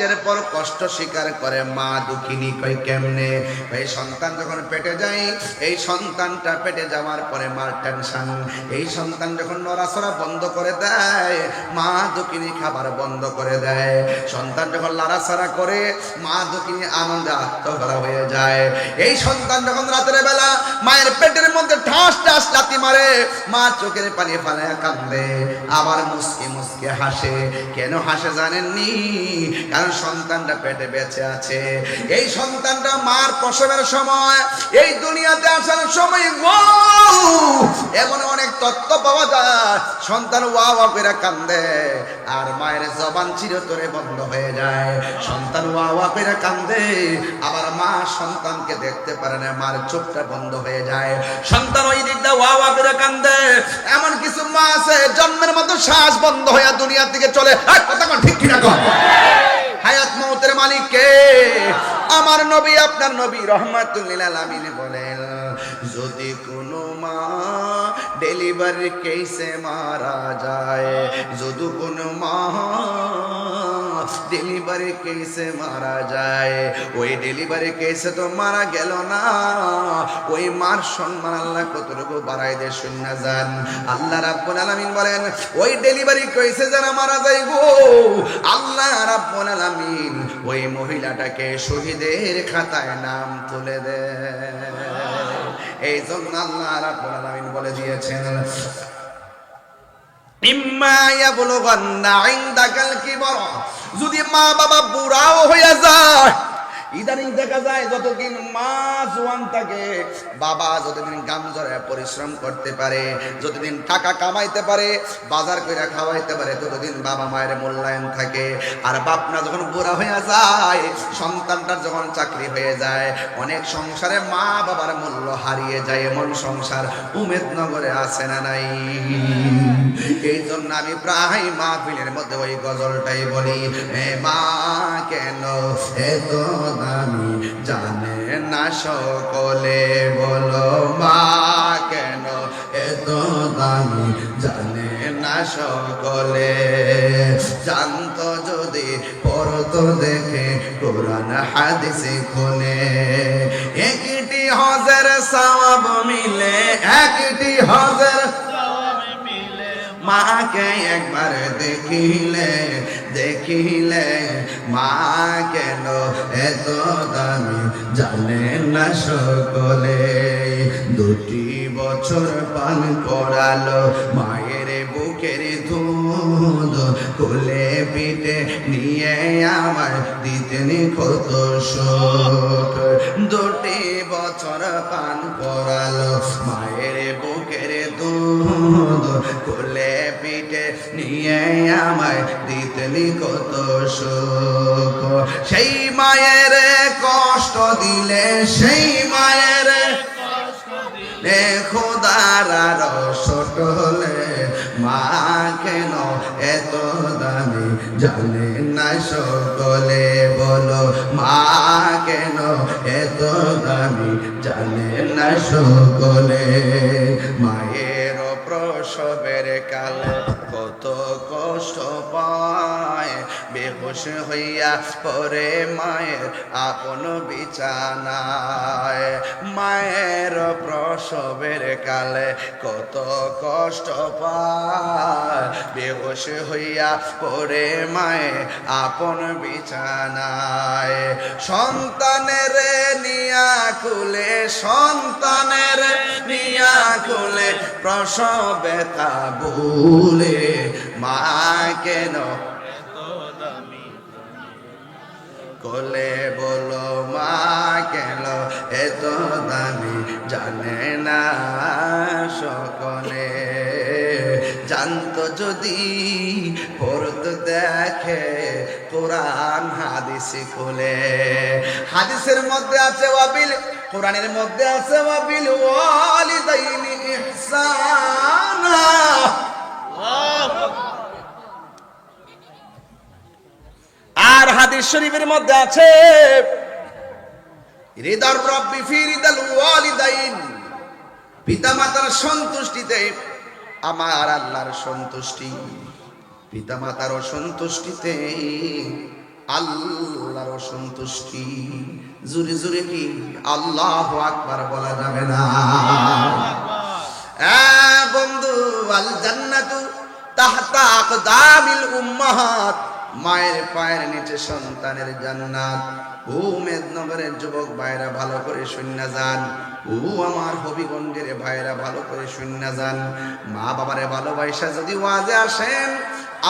এরপর কষ্ট স্বীকার করে মা দুঃখিনী কই কেমনে এই সন্তান যখন পেটে যায় এই সন্তানটা পেটে যাওয়ার পরে মার টেনশন এই সন্তান যখন নড়াচড়া বন্ধ করে দেয় মা দুঃখিনী খাবার বন্ধ করে দেয় সন্তান যখন লড়াচড়া করে মা দুঃখিনী আনন্দে আত্মভরা হয়ে যায় এই সন্তান যখন রাতের বেলা মায়ের পেটের মধ্যে ঠাস ঠাস লাথি মারে মা চোখের পানি ফালায় কাঁদে আবার মুসকি মুসকি হাসে কেন হাসে জানেননি কারণ সন্তানটা পেটে বেঁচে আছে এই সন্তানটা মার প্রসবের সময় এই দুনিয়াতে আসার সময় এমন অনেক তথ্য পাওয়া যায় সন্তান ওয়া ওয়া করে কান্দে আর মায়ের জবান চিরতরে বন্ধ হয়ে যায় সন্তান ওয়া ওয়া করে কান্দে আবার মা সন্তানকে দেখতে পারে না মার চোখটা বন্ধ হয়ে যায় সন্তান ওই দিকটা ওয়া ওয়া করে কান্দে এমন কিছু মা আছে জন্মের মতো শ্বাস বন্ধ হয়ে দুনিয়া থেকে চলে কথা কোন ঠিক কিনা কর হায়াত মউতের মালিক কে আমার নবী আপনার নবী রাহমাতুল লিল আলামিন বলেন যদি কোনো মা ডেলিভারি কেসে মারা যায় যদি কোনো মা ডেলিভারি কেসে মারা যায় ওই ডেলিভারি কেসে তো মারা গেল না ওই মার সম্মান আল্লাহ কতটুকু বাড়াই দিয়ে শুনে যান আল্লাহ রাব্বুল আলামিন বলেন ওই ডেলিভারি কেসে যারা মারা যায় গো আল্লাহ রাব্বুল আলামিন ওই মহিলাটাকে শহীদের খাতায় নাম তুলে দেয় এই জন্য আল্লাহ রাব্বুল আলামিন বলে দিয়েছেন ইম্মা ইয়াবলুগান্না ইনদাকাল কিবার যদি মা বাবা বুড়াও হয়ে যায় ইদানিং দেখা যায় যতদিন মা জওয়ান থাকে বাবা যতদিন গাম জড়ে পরিশ্রম করতে পারে যতদিন টাকা কামাইতে পারে বাজার করে খাওয়াইতে পারে ততদিন বাবা মায়ের মূল্যায়ন থাকে আর বাপ না যখন বুড়া হয়ে যায় সন্তানটার যখন চাকরি হয়ে যায় অনেক সংসারে মা বাবার মূল্য হারিয়ে যায় এমন সংসার উমেদনগরে আছে না নাই এই জন্য আমি প্রায় মাহফিলের মধ্যে ওই গজলটাই বলি হে মা কেন এত দামি জানে না সকলে বলো মা কেন এত দামি জানে না সকলে জানতো যদি পড়তো দেখে কোরআন হাদিস খুলে একটি হজের সওয়াব মিলে একটি হজের মাকে একবার দেখিলে মা কেন এত দামি জানে না সকলে দুটি বছর পান করালো মায়ের বুকের দুধ কোলে পিঠে নিয়ে আমার দিতেন কত সুখ দুটি বছর পান করালো মায়ের বুকের দুধ কোলে পিঠে নিয়ে আমায় দিতেনি কত সুখ সেই মায়ের কষ্ট দিলে সেই মায়ের খোদার রসট হলে মা কেন এত দামি জানে না সকলে বলো মা কেন এত দামি জানে না সকলে মায়ের প্রসবের কালে কত কষ্ট পায় বেহুশ হইয়া পরে মায়ের আপন বিছানায় মায়ের প্রসবের কালে কত কষ্ট পায় বেহুশ হইয়া পরে মায়ের আপন বিছানায় সন্তানের নিয়া কুলে সন্তানের নিয়া কুলে প্রসবে তা ভুলে মা কেন কোলে বলো মা কেন এত দামি জানে না সকলে জানতো যদি পড়তো দেখে কোরআন হাদিস খুলে হাদিসের মধ্যে আছে ওয়াবিল কোরআনের মধ্যে আছে ওয়াবিল ওয়ালিদাইনি ইহসানা আর হাদিস শরীফের মধ্যে আছে রিদার রাব্বি ফি রিদাল ওয়ালিদাইন পিতামাতার সন্তুষ্টিতে আমার আল্লাহর সন্তুষ্টি পিতামাতার সন্তুষ্টিতে আল্লাহর সন্তুষ্টি। জোরে জোরে কি আল্লাহু আকবার বলা যাবে না? বন্ধু, আল জান্নাতু তাহতা আকদামিল উম্মাহাত, মায়ের পায়ের নিচে সন্তানের জান্নাত। ও মেদনগরের যুবক ভাইরা ভালো করে শুননা যান, ও আমার হবিগঞ্জের ভাইরা ভালো করে শুননা যান। মা বাবারে ভালোবাসা যদি ওয়াজে আসেন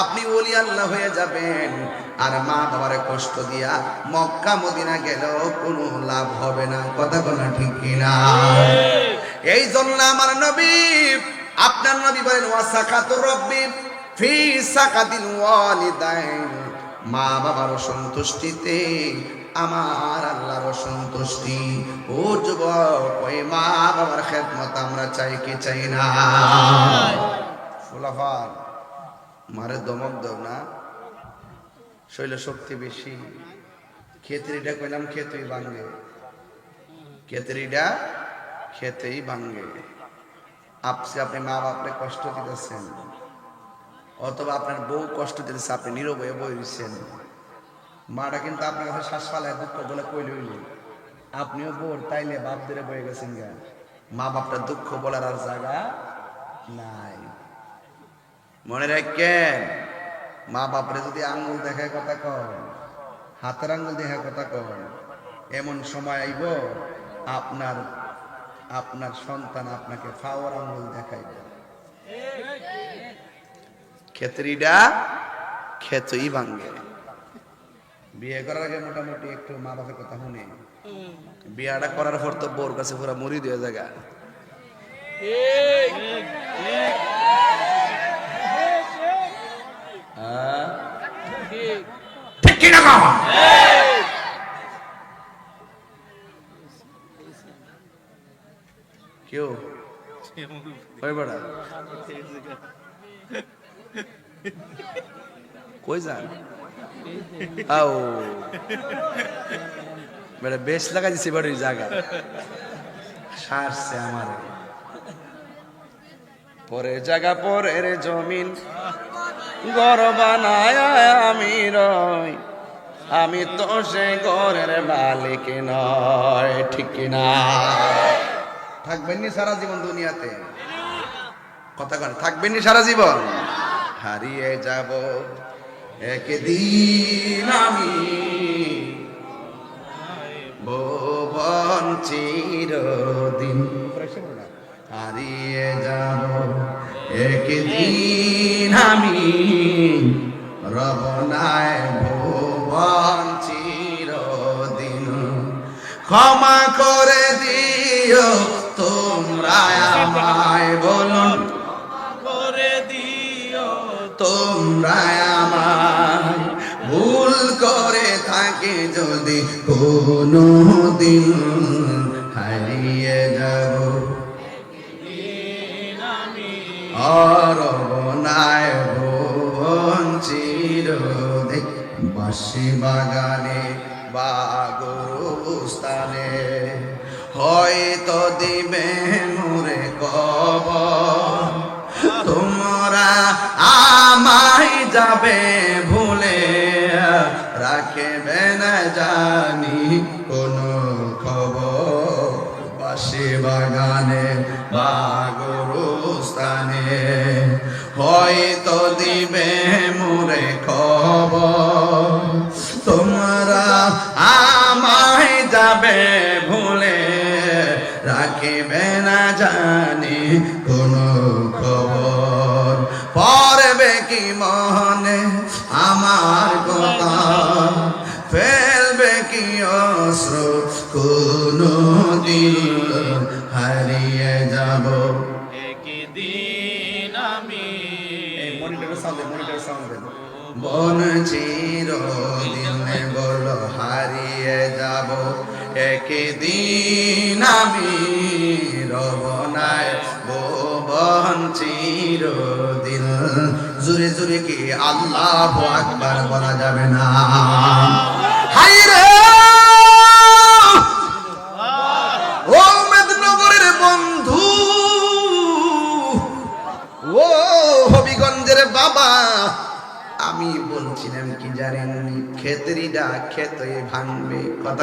আপনি ওলি আল্লাহ হয়ে যাবেন, আর মা বাবারে কষ্ট দিয়া মক্কা মদিনা গেলেও কোনো লাভ হবে না। কথা বলা ঠিক কিনা? এই জন্য আমার নবী, আপনার নবী বলেন ওয়াসাকাতুর রব্বি ফি সাকাতিল ওয়ালিদাইন, মা বাবার সন্তুষ্টিতে আমার আল্লাহর সন্তুষ্টি। ও যুবক, ওই মা বাবার খেদমত আমরা চাই কি চাই না? ফুলাফার মারে দমক দাও না, শৈল শক্তি বেশি। খেতরিটা কইলাম খেতেই ভাঙ্গে, খেতরিটা খেতেই ভাঙ্গে। আপনি মা বাপরে কষ্ট দিতেছেন, অথবা আপনার বউ কষ্ট দিতেছে, আপনি নীরব হয়ে বই রয়েছেন। মাটা কিন্তু আপনার কাছে শ্বাস ফালায় দুঃখ বলে কই লইল, আপনিও বোর তাইলে বাপ ধরে বয়ে গেছেন গা। মা বাপটা দুঃখ বলার আর জায়গা নাই। মনে রাখেন, মা বাপরে যদি আঙ্গুল দেখায় কথা কন, হাতের আঙ্গুল দেখায় কথা কন, এমন সময় আইব আপনার সন্তান আপনাকে ফাওয়ার আঙ্গুল দেখাইবে। খেতরিডা খেতই ভাঙ্গে। বিয়ে করার আগে মোটামুটি একটু মা বাপের কথা শুনে, বিয়াটা করার পর তো বোর কাছে পুরা মরি দিয়ে জায়গা। ঠিক কিনা? কেউ বেড়া কই যান? আও বেড়া বেশ লাগা দিছে বাড়ির জায়গা সারছে আমার। পরে জায়গা পরের জমিন ঘর বানায় আমি রই, আমি তো সে ঘরের মালিক নয়। ঠিক কিনা? থাকবেননি সারা জীবন দুনিয়াতে? কথা কন, থাকবেননি সারা জীবন? হারিয়ে যাব একদিন আমি, ভুবন চিরদিন। হারিয়ে যাব একদিন আমি, রবনায় ভুবন চিরদিন। ক্ষমা করে দিও তোমরা আমায়, বলুন করে দিও তোমরা আমায়। ভুল করে থাকে যদি কোনো দিন, হারিয়ে যাব অরবনায় ভুবন চিরদিন। বাঁশি বাগানে বা গরুস্থানে হয়তো দিবে মোরে কবর, তোমরা আমায় যাবে ভুলে, রাখবে না জানি কোনো খবর। বাঁশি বাগানে বা গরুস্থানে হয়তো দিবে মোরে খবর, তোমরা আমায় যাবে ভুলে, রাখিবে না জানি কোনো খবর। পড়বে কি মনে আমার কথা, ফেলবে কি অশ্রু কোনো দিন, হারিয়ে যাব একদিন আমি। বন চিরদিন বল হারিয়ে যাব একদিন আমি, রবনায় ভুবন চিরদিন। জুরে জুরে কি আল্লাহু আকবার বলা যাবে না? হাই রে ও মেদনগরের বন্ধু, ও হবিগঞ্জের বাবা, আমি বলছিলাম কি জানেন? খেতরিডা খেতই ভাঙবে। কথা